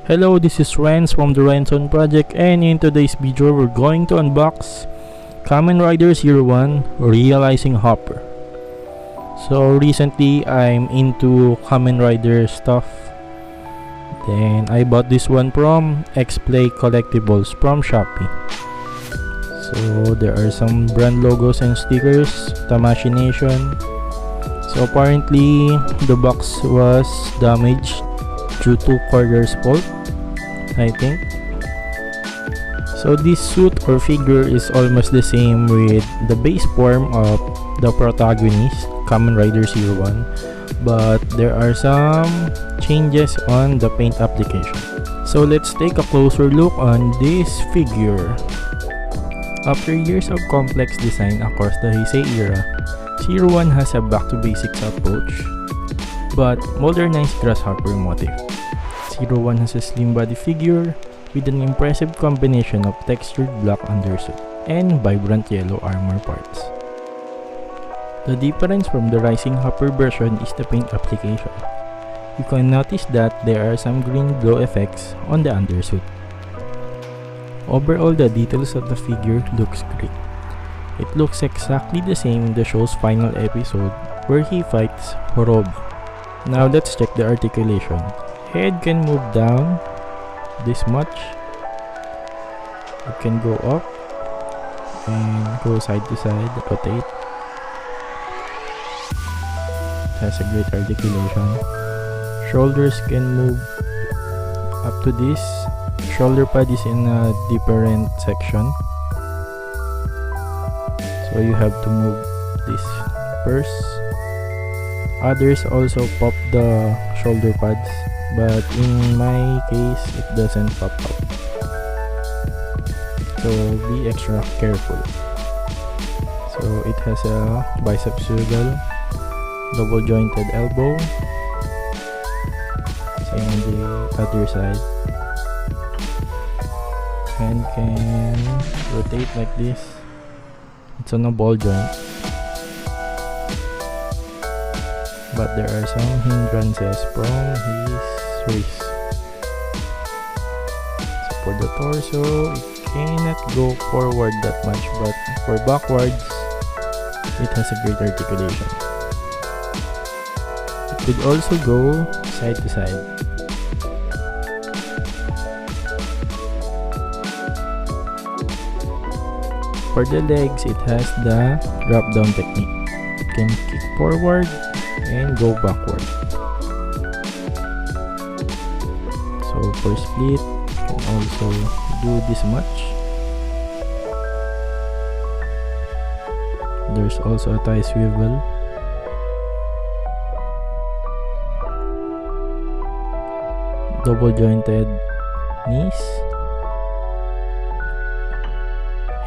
Hello, this is Renz from the Renz Project, and in today's video we're going to unbox Kamen Rider Zero One Rising Hopper. So recently I'm into Kamen Rider stuff. Then I bought this one from X-Play Collectibles from Shopee. So there are some brand logos and stickers, Tamashii Nation. So apparently the box was damaged due to courier's fault, I think. So this suit or figure is almost the same with the base form of the protagonist, Kamen Rider Zero One, but there are some changes on the paint application. So let's take a closer look on this figure. After years of complex design across the Heisei era, Zero One has a back to basics approach but modernized grasshopper motif. Zero One has a slim body figure with an impressive combination of textured black undersuit and vibrant yellow armor parts. The difference from the Rising Hopper version is the paint application. You can notice that there are some green glow effects on the undersuit. Overall, the details of the figure looks great. It looks exactly the same in the show's final episode where he fights Horobi. Now let's check the articulation. Head can move down this much. It can go up and go side to side, rotate. It has a great articulation. Shoulders can move up to this. Shoulder pad is in a different section, so you have to move this first. Others also pop the shoulder pads, but in my case it doesn't pop up, so be extra careful. So it has a bicep swivel, double jointed elbow, same on the other side. Hand can rotate like this. It's on a ball joint, but there are some hindrances from his wrist. So for the torso, it cannot go forward that much, but for backwards, it has a great articulation. It could also go side to side. For the legs, it has the drop down technique. It can kick forward and go backward. So for split, you can also do this much. There's also a thigh swivel. Double jointed knees.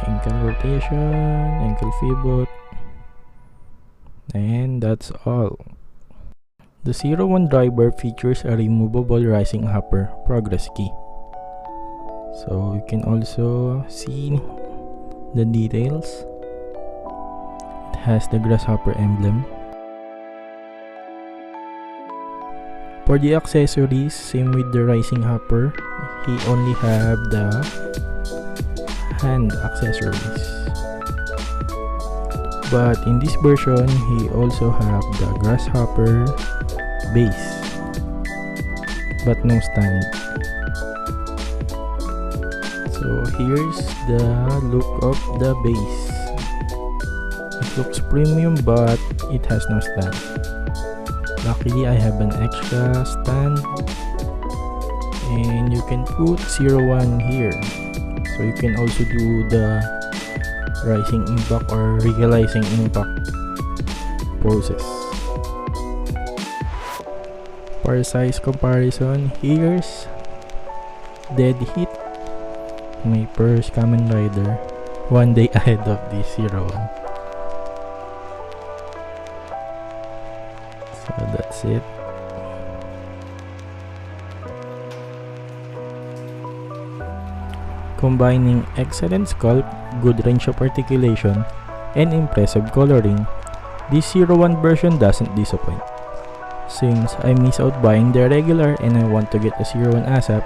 Ankle rotation, ankle pivot, and that's all. The Zero One Driver features a removable Rising Hopper Progrisekey. So you can also see the details. It has the grasshopper emblem. For the accessories, same with the Rising Hopper, he only have the hand accessories, but in this version he also have the grasshopper base but no stand. So here's the look of the base. It looks premium but it has no stand. Luckily I have an extra stand, and you can put Zero One here. So you can also do the rising impact or realizing impact process. For size comparison, here's Dead Heat, my first Kamen Rider, one day ahead of this Zero One. So that's it. Combining excellent sculpt, good range of articulation, and impressive coloring, this Zero One version doesn't disappoint. since I miss out buying the regular and I want to get a Zero One ASAP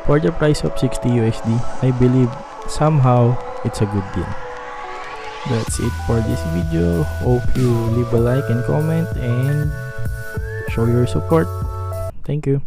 for the price of 60 USD. I believe somehow it's a good deal. That's it for this video. Hope you leave a like and comment and show your support. Thank you.